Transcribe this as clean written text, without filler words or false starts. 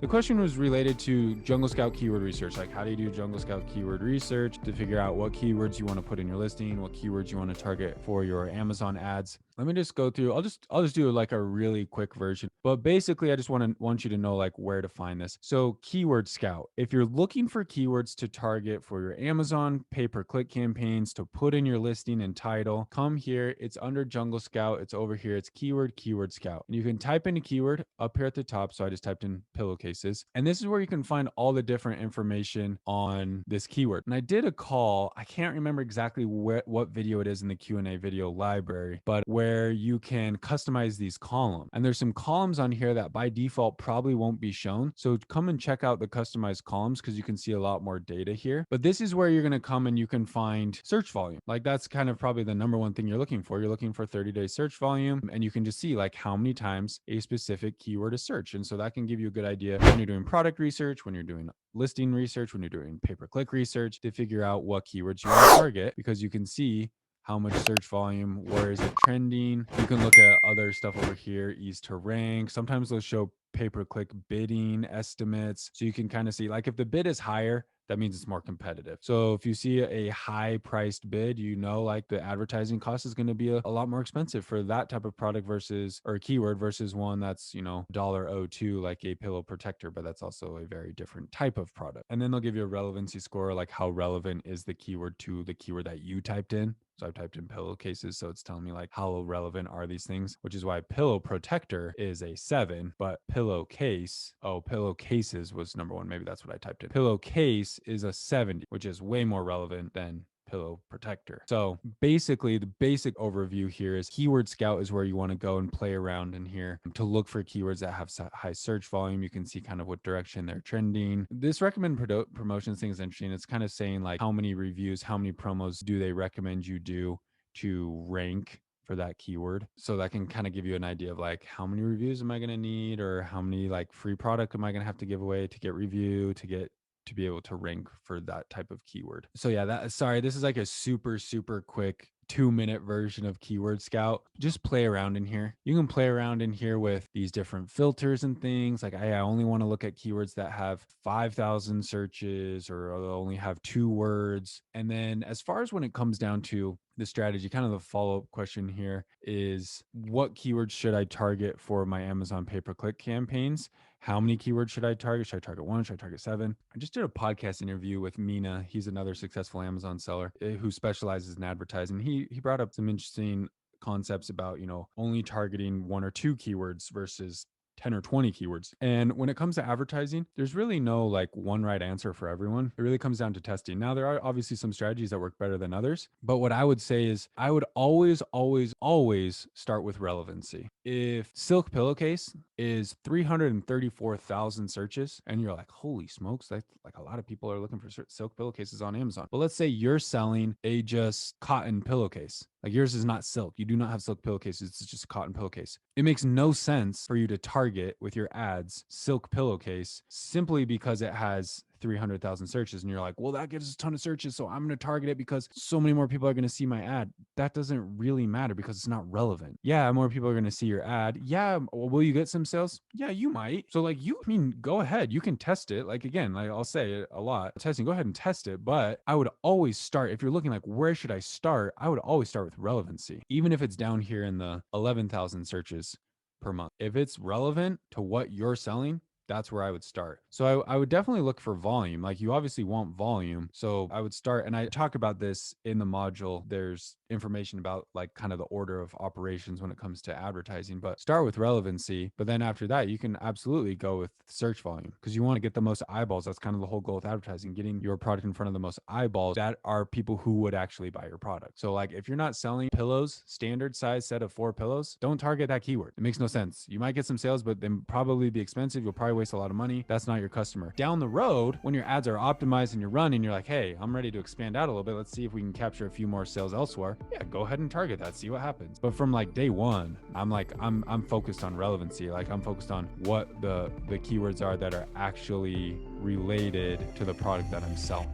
The question was related to Jungle Scout keyword research. Like, how do you do Jungle Scout keyword research to figure out what keywords you want to put in your listing, what keywords you want to target for your Amazon ads? Let me just go through. I'll just do like a really quick version. But basically, I just want you to know like where to find this. So Keyword Scout. If you're looking for keywords to target for your Amazon pay-per-click campaigns to put in your listing and title, come here. It's under Jungle Scout. It's over here. It's Keyword Scout. And you can type in a keyword up here at the top. So I just typed in pillowcases. And this is where you can find all the different information on this keyword. And I did a call. I can't remember exactly what video it is in the Q&A video library, but where you can customize these columns. And there's some columns on here that by default probably won't be shown. So come and check out the customized columns because you can see a lot more data here. But this is where you're going to come and you can find search volume. Like that's kind of probably the number one thing you're looking for. You're looking for 30-day search volume, and you can just see like how many times a specific keyword is searched. And so that can give you a good idea when you're doing product research, when you're doing listing research, when you're doing pay-per-click research to figure out what keywords you want to target, because you can see how much search volume, where is it trending. You can look at other stuff over here, ease to rank. Sometimes they'll show pay-per-click bidding estimates. So you can kind of see like if the bid is higher, that means it's more competitive. So if you see a high priced bid, you know, like the advertising cost is going to be a lot more expensive for that type of product versus, or keyword versus one that's, you know, $02 like a pillow protector, but that's also a very different type of product. And then they'll give you a relevancy score, like how relevant is the keyword to the keyword that you typed in. So I've typed in pillowcases, so it's telling me like how relevant are these things, which is why pillow protector is a 7, but pillowcases was number 1. Maybe that's what I typed in. Pillowcase is a 70, which is way more relevant than pillow protector. So basically the basic overview here is Keyword Scout is where you want to go and play around in here to look for keywords that have high search volume. You can see kind of what direction they're trending. This recommend promotions thing is interesting. It's kind of saying like how many reviews, how many promos do they recommend you do to rank for that keyword. So that can kind of give you an idea of like how many reviews am I going to need, or how many like free product am I going to have to give away to get review, to be able to rank for that type of keyword. So yeah, sorry, this is like a super quick 2-minute version of Keyword Scout. Just play around in here. You can play around in here with these different filters and things. Like I only want to look at keywords that have 5,000 searches, or only have 2 words. And then as far as when it comes down to the strategy, kind of the follow-up question here is, what keywords should I target for my Amazon pay-per-click campaigns? How many keywords should I target? Should I target 1? Should I target 7? I just did a podcast interview with Mina. He's another successful Amazon seller who specializes in advertising. He brought up some interesting concepts about, you know, only targeting 1 or 2 keywords versus 10 or 20 keywords. And when it comes to advertising, there's really no like one right answer for everyone. It really comes down to testing. Now, there are obviously some strategies that work better than others, but what I would say is I would always start with relevancy. If silk pillowcase is 334,000 searches and you're like, holy smokes, like a lot of people are looking for silk pillowcases on Amazon. But let's say you're selling a just cotton pillowcase. Like yours is not silk. You do not have silk pillowcases. It's just a cotton pillowcase. It makes no sense for you to target with your ads silk pillowcase simply because it has 300,000 searches. And you're like, well, that gives us a ton of searches, so I'm going to target it because so many more people are going to see my ad. That doesn't really matter because it's not relevant. Yeah, more people are going to see your ad. Yeah, will you get some sales? Yeah, you might. So like go ahead. You can test it. Like again, like I'll say it a lot, testing, go ahead and test it. But I would always start, if you're looking like where should I start, I would always start with relevancy, even if it's down here in the 11,000 searches per month. If it's relevant to what you're selling, that's where I would start. So I would definitely look for volume. Like you obviously want volume. So I would start, and I talk about this in the module. There's information about like kind of the order of operations when it comes to advertising, but start with relevancy. But then after that, you can absolutely go with search volume because you want to get the most eyeballs. That's kind of the whole goal with advertising, getting your product in front of the most eyeballs that are people who would actually buy your product. So like if you're not selling pillows, standard size set of 4 pillows, don't target that keyword. It makes no sense. You might get some sales, but then probably be expensive. You'll probably waste a lot of money. That's not your customer. Down the road, when your ads are optimized and you're running, you're like, hey, I'm ready to expand out a little bit. Let's see if we can capture a few more sales elsewhere. Yeah, go ahead and target that. See what happens. But from like day one, I'm focused on relevancy. Like I'm focused on what the keywords are that are actually related to the product that I'm selling.